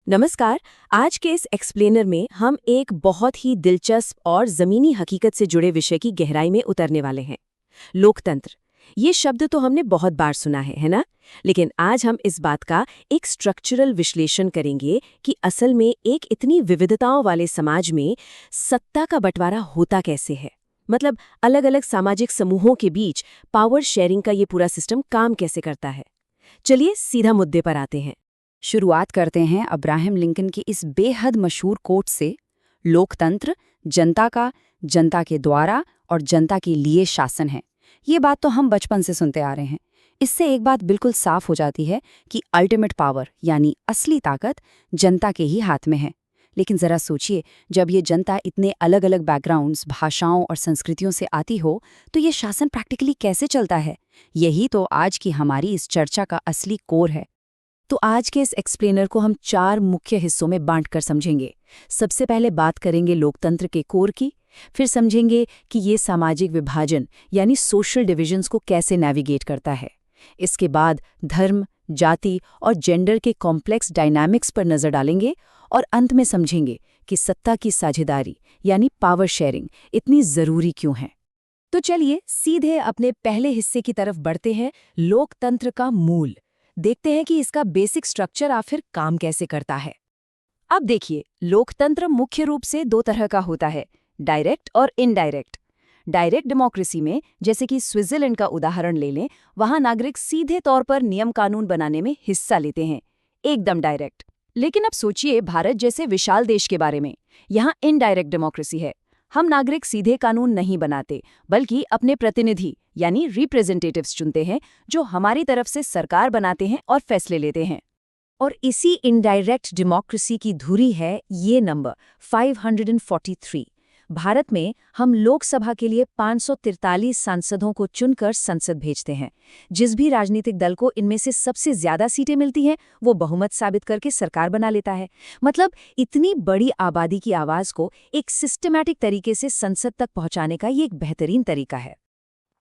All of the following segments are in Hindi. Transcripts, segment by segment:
नमस्कार। आज के इस एक्सप्लेनर में हम एक बहुत ही दिलचस्प और ज़मीनी हकीकत से जुड़े विषय की गहराई में उतरने वाले हैं। लोकतंत्र। ये शब्द तो हमने बहुत बार सुना है ना? लेकिन आज हम इस बात का एक स्ट्रक्चरल विश्लेषण करेंगे कि असल में एक इतनी विविधताओं वाले समाज में सत्ता का बंटवारा होता कैसे है। मतलब अलग अलग सामाजिक समूहों के बीच पावर शेयरिंग का ये पूरा सिस्टम काम कैसे करता है। चलिए सीधा मुद्दे पर आते हैं। शुरुआत करते हैं अब्राहम लिंकन की इस बेहद मशहूर कोट से। लोकतंत्र जनता का, जनता के द्वारा और जनता के लिए शासन है। ये बात तो हम बचपन से सुनते आ रहे हैं। इससे एक बात बिल्कुल साफ हो जाती है कि अल्टीमेट पावर यानी असली ताकत जनता के ही हाथ में है। लेकिन जरा सोचिए, जब ये जनता इतने अलग अलग बैकग्राउंड्स, भाषाओं और संस्कृतियों से आती हो तो ये शासन प्रैक्टिकली कैसे चलता है? यही तो आज की हमारी इस चर्चा का असली कोर है। तो आज के इस एक्सप्लेनर को हम 4 मुख्य हिस्सों में बांटकर समझेंगे। सबसे पहले बात करेंगे लोकतंत्र के कोर की, फिर समझेंगे कि ये सामाजिक विभाजन यानी सोशल डिविजन्स को कैसे नेविगेट करता है। इसके बाद धर्म, जाति और जेंडर के कॉम्प्लेक्स डायनामिक्स पर नजर डालेंगे और अंत में समझेंगे कि सत्ता की साझेदारी यानी पावर शेयरिंग इतनी जरूरी क्यों है। तो चलिए सीधे अपने पहले हिस्से की तरफ बढ़ते हैं, लोकतंत्र का मूल। देखते हैं कि इसका बेसिक स्ट्रक्चर आखिर काम कैसे करता है। अब देखिए, लोकतंत्र मुख्य रूप से 2 तरह का होता है, डायरेक्ट और इनडायरेक्ट। डायरेक्ट डेमोक्रेसी में, जैसे कि स्विट्जरलैंड का उदाहरण ले लें, वहां नागरिक सीधे तौर पर नियम कानून बनाने में हिस्सा लेते हैं, एकदम डायरेक्ट। लेकिन अब सोचिए भारत जैसे विशाल देश के बारे में। यहाँ इनडायरेक्ट डेमोक्रेसी है। हम नागरिक सीधे कानून नहीं बनाते, बल्कि अपने प्रतिनिधि यानी रिप्रेजेंटेटिव्स चुनते हैं, जो हमारी तरफ से सरकार बनाते हैं और फैसले लेते हैं। और इसी इनडायरेक्ट डेमोक्रेसी की धुरी है ये नंबर 543। भारत में हम लोकसभा के लिए 543 सांसदों को चुनकर संसद भेजते हैं। जिस भी राजनीतिक दल को इनमें से सबसे ज्यादा सीटें मिलती हैं, वो बहुमत साबित करके सरकार बना लेता है। मतलब इतनी बड़ी आबादी की आवाज को एक सिस्टमैटिक तरीके से संसद तक पहुंचाने का ये एक बेहतरीन तरीका है।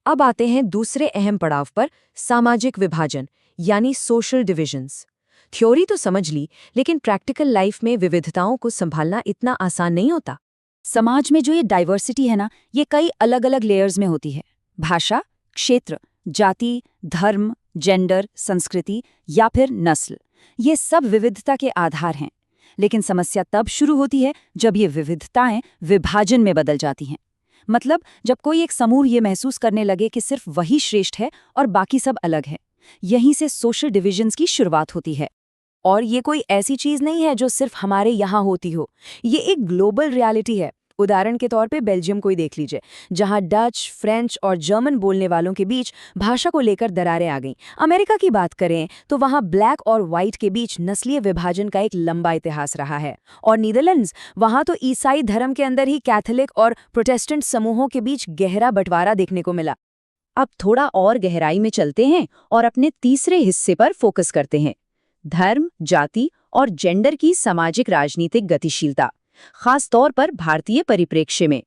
अब आते हैं दूसरे अहम पड़ाव पर, सामाजिक विभाजन यानी सोशल डिविजन्स। थ्योरी तो समझ ली, लेकिन प्रैक्टिकल लाइफ में विविधताओं को संभालना इतना आसान नहीं होता। समाज में जो ये डाइवर्सिटी है ना, ये कई अलग अलग लेयर्स में होती है। भाषा, क्षेत्र, जाति, धर्म, जेंडर, संस्कृति या फिर नस्ल, ये सब विविधता के आधार हैं। लेकिन समस्या तब शुरू होती है जब ये विविधताएं विभाजन में बदल जाती हैं। मतलब जब कोई एक समूह ये महसूस करने लगे कि सिर्फ वही श्रेष्ठ है और बाकी सब अलग है। यहीं से सोशल डिविजन्स की शुरुआत होती है। और ये कोई ऐसी चीज नहीं है जो सिर्फ हमारे यहाँ होती हो, ये एक ग्लोबल रियलिटी है। उदाहरण के तौर पे बेल्जियम को ही देख लीजिए, जहाँ डच, फ्रेंच और जर्मन बोलने वालों के बीच भाषा को लेकर दरारें आ गईं। अमेरिका की बात करें तो वहाँ ब्लैक और व्हाइट के बीच नस्लीय विभाजन का एक लंबा इतिहास रहा है। और नीदरलैंड्स, वहाँ तो ईसाई धर्म के अंदर ही कैथोलिक और प्रोटेस्टेंट समूहों के बीच गहरा बंटवारा देखने को मिला। अब थोड़ा और गहराई में चलते हैं और अपने तीसरे हिस्से पर फोकस करते हैं, धर्म, जाति और जेंडर की सामाजिक राजनीतिक गतिशीलता, खास तौर पर भारतीय परिप्रेक्ष्य में।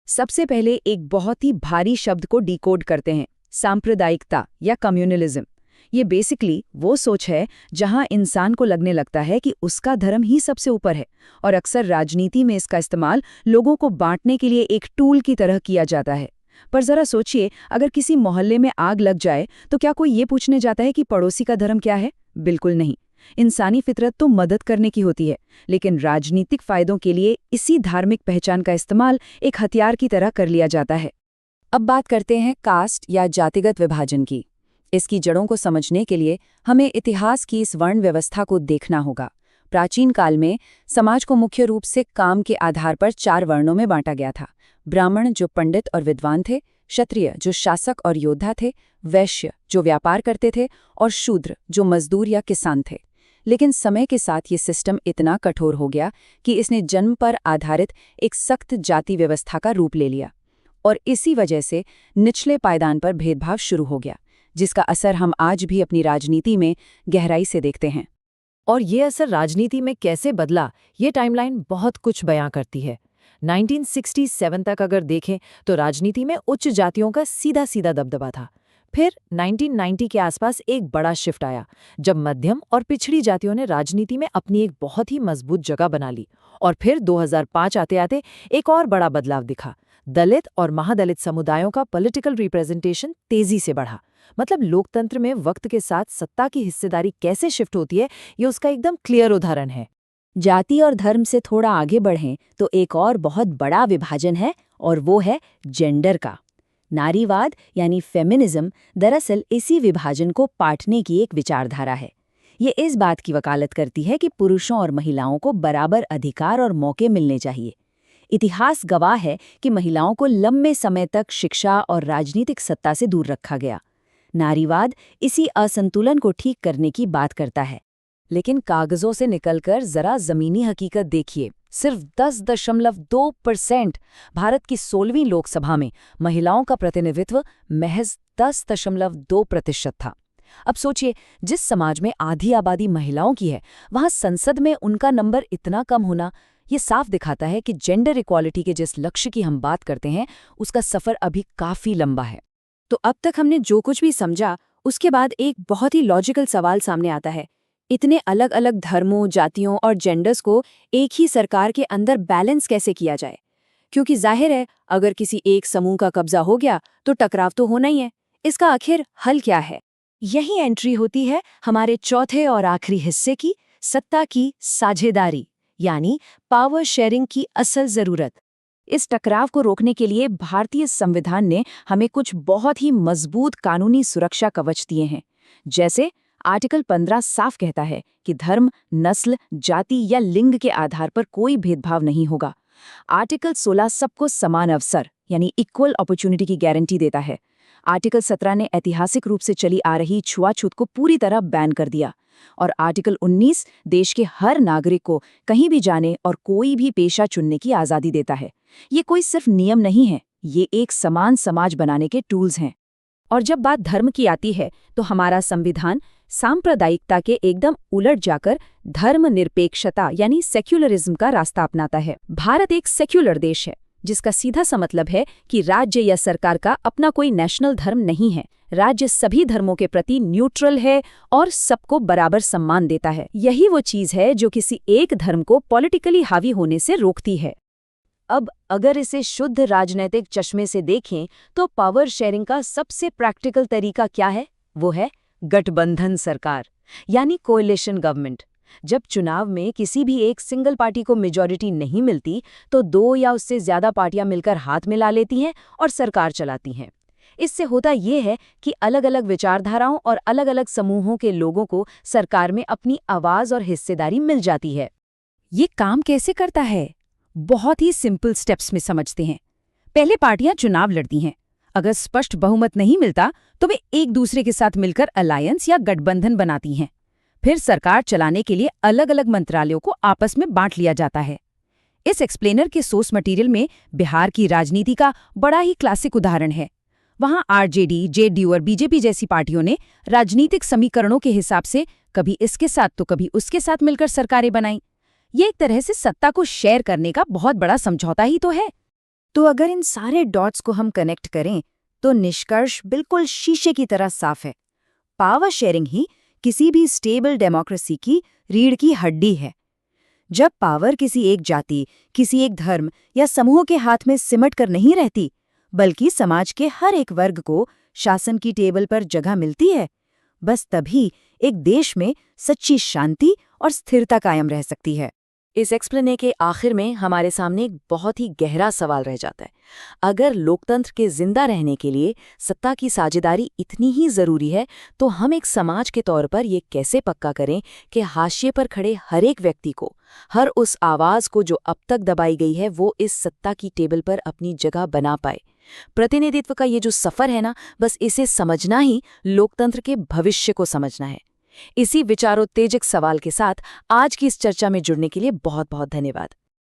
सबसे पहले एक बहुत ही भारी शब्द को डिकोड करते हैं, सांप्रदायिकता या कम्युनलिज्म। ये बेसिकली वो सोच है जहां इंसान को लगने लगता है कि उसका धर्म ही सबसे ऊपर है, और अक्सर राजनीति में इसका इस्तेमाल लोगों को बांटने के लिए एक टूल की तरह किया जाता है। पर जरा सोचिए, अगर किसी मोहल्ले में आग लग जाए तो क्या कोई ये पूछने जाता है कि पड़ोसी का धर्म क्या है? बिल्कुल नहीं। इंसानी फितरत तो मदद करने की होती है, लेकिन राजनीतिक फायदों के लिए इसी धार्मिक पहचान का इस्तेमाल एक हथियार की तरह कर लिया जाता है। अब बात करते हैं कास्ट या जातिगत विभाजन की। इसकी जड़ों को समझने के लिए हमें इतिहास की इस वर्ण व्यवस्था को देखना होगा। प्राचीन काल में समाज को मुख्य रूप से काम के आधार पर 4 वर्णों में बांटा गया था। ब्राह्मण जो पंडित और विद्वान थे, क्षत्रिय जो शासक और योद्धा थे, वैश्य जो व्यापार करते थे, और शूद्र जो मजदूर या किसान थे। लेकिन समय के साथ ये सिस्टम इतना कठोर हो गया कि इसने जन्म पर आधारित एक सख्त जाति व्यवस्था का रूप ले लिया, और इसी वजह से निचले पायदान पर भेदभाव शुरू हो गया, जिसका असर हम आज भी अपनी राजनीति में गहराई से देखते हैं। और ये असर राजनीति में कैसे बदला, ये टाइमलाइन बहुत कुछ बयां करती है। 1967 तक अगर देखें तो राजनीति में उच्च जातियों का सीधा सीधा दबदबा था। फिर 1990 के आसपास एक बड़ा शिफ्ट आया, जब मध्यम और पिछड़ी जातियों ने राजनीति में अपनी एक बहुत ही मजबूत जगह बना ली। और फिर 2005 आते आते एक और बड़ा बदलाव दिखा। दलित और महादलित समुदायों का पॉलिटिकल रिप्रेजेंटेशन तेजी से बढ़ा। मतलब लोकतंत्र में वक्त के साथ सत्ता की हिस्सेदारी कैसे शिफ्ट होती है, ये उसका एकदम क्लियर उदाहरण है। जाति और धर्म से थोड़ा आगे बढ़ें तो एक और बहुत बड़ा विभाजन है, और वो है जेंडर का। नारीवाद यानी फेमिनिज्म दरअसल इसी विभाजन को पाटने की एक विचारधारा है। ये इस बात की वकालत करती है कि पुरुषों और महिलाओं को बराबर अधिकार और मौके मिलने चाहिए। इतिहास गवाह है कि महिलाओं को लंबे समय तक शिक्षा और राजनीतिक सत्ता से दूर रखा गया। नारीवाद इसी असंतुलन को ठीक करने की बात करता है। लेकिन कागजों से निकलकर जरा जमीनी हकीकत देखिए। सिर्फ 10.2% भारत की 16वीं लोकसभा में महिलाओं का प्रतिनिधित्व महज 10.2% था। अब सोचिए, जिस समाज में आधी आबादी महिलाओं की है, वहां संसद में उनका नंबर इतना कम होना, ये साफ दिखाता है कि जेंडर इक्वालिटी के जिस लक्ष्य की हम बात करते हैं, उसका सफर अभी काफी लंबा है। तो अब तक हमने जो कुछ भी समझा, उसके बाद एक बहुत ही लॉजिकल सवाल सामने आता है। इतने अलग अलग धर्मों, जातियों और जेंडर्स को एक ही सरकार के अंदर बैलेंस कैसे किया जाए? क्योंकि जाहिर है, अगर किसी एक समूह का कब्जा हो गया तो टकराव तो होना ही है। इसका आखिर हल क्या है? यही एंट्री होती है हमारे चौथे और आखिरी हिस्से की, सत्ता की साझेदारी, यानी पावर शेयरिंग की असल जरूरत। इस टकराव को रोकने के लिए भारतीय संविधान ने हमें कुछ बहुत ही मजबूत कानूनी सुरक्षा कवच दिए हैं। जैसे आर्टिकल 15 साफ कहता है कि धर्म, नस्ल, जाति या लिंग के आधार पर कोई भेदभाव नहीं होगा। आर्टिकल 16 सबको समान अवसर यानी इक्वल अपॉर्चुनिटी की गारंटी देता है। आर्टिकल 17 ने ऐतिहासिक रूप से चली आ रही छुआछूत को पूरी तरह बैन कर दिया। और आर्टिकल 19 देश के हर नागरिक को कहीं भी जाने और कोई भी पेशा चुनने की आज़ादी देता है। ये कोई सिर्फ नियम नहीं है, ये एक समान समाज बनाने के टूल्स हैं। और जब बात धर्म की आती है तो हमारा संविधान सांप्रदायिकता के एकदम उलट जाकर धर्मनिरपेक्षता यानी सेक्युलरिज्म का रास्ता अपनाता है। भारत एक सेक्युलर देश है, जिसका सीधा सा मतलब है कि राज्य या सरकार का अपना कोई नेशनल धर्म नहीं है। राज्य सभी धर्मों के प्रति न्यूट्रल है और सबको बराबर सम्मान देता है। यही वो चीज़ है जो किसी एक धर्म को पॉलिटिकली हावी होने से रोकती है। अब अगर इसे शुद्ध राजनीतिक चश्मे से देखें तो पावर शेयरिंग का सबसे प्रैक्टिकल तरीका क्या है? वो है गठबंधन सरकार यानी कोएलिशन गवर्नमेंट। जब चुनाव में किसी भी एक सिंगल पार्टी को मेजॉरिटी नहीं मिलती तो दो या उससे ज्यादा पार्टियां मिलकर हाथ मिला लेती हैं और सरकार चलाती हैं। इससे होता ये है कि अलग अलग विचारधाराओं और अलग अलग समूहों के लोगों को सरकार में अपनी आवाज और हिस्सेदारी मिल जाती है। ये काम कैसे करता है? बहुत ही सिंपल स्टेप्स में समझते हैं। पहले पार्टियां चुनाव लड़ती हैं। अगर स्पष्ट बहुमत नहीं मिलता तो वे एक दूसरे के साथ मिलकर अलायंस या गठबंधन बनाती हैं। फिर सरकार चलाने के लिए अलग अलग मंत्रालयों को आपस में बांट लिया जाता है। इस एक्सप्लेनर के सोर्स मटेरियल में बिहार की राजनीति का बड़ा ही क्लासिक उदाहरण है। वहां आरजेडी, जेडीयू और बीजेपी जैसी पार्टियों ने राजनीतिक समीकरणों के हिसाब से कभी इसके साथ तो कभी उसके साथ मिलकर सरकारें बनाई। ये एक तरह से सत्ता को शेयर करने का बहुत बड़ा समझौता ही तो है। तो अगर इन सारे डॉट्स को हम कनेक्ट करें तो निष्कर्ष बिल्कुल शीशे की तरह साफ है। पावर शेयरिंग ही किसी भी स्टेबल डेमोक्रेसी की रीढ़ की हड्डी है। जब पावर किसी एक जाति, किसी एक धर्म या समूह के हाथ में सिमट कर नहीं रहती, बल्कि समाज के हर एक वर्ग को शासन की टेबल पर जगह मिलती है, बस तभी एक देश में सच्ची शांति और स्थिरता कायम रह सकती है। इस एक्सप्लेने के आखिर में हमारे सामने एक बहुत ही गहरा सवाल रह जाता है। अगर लोकतंत्र के जिंदा रहने के लिए सत्ता की साझेदारी इतनी ही जरूरी है, तो हम एक समाज के तौर पर ये कैसे पक्का करें कि हाशिए पर खड़े हर एक व्यक्ति को, हर उस आवाज को जो अब तक दबाई गई है, वो इस सत्ता की टेबल पर अपनी जगह बना पाए। प्रतिनिधित्व का ये जो सफर है ना, बस इसे समझना ही लोकतंत्र के भविष्य को समझना है। इसी विचारोत्तेजक सवाल के साथ आज की इस चर्चा में जुड़ने के लिए बहुत बहुत धन्यवाद।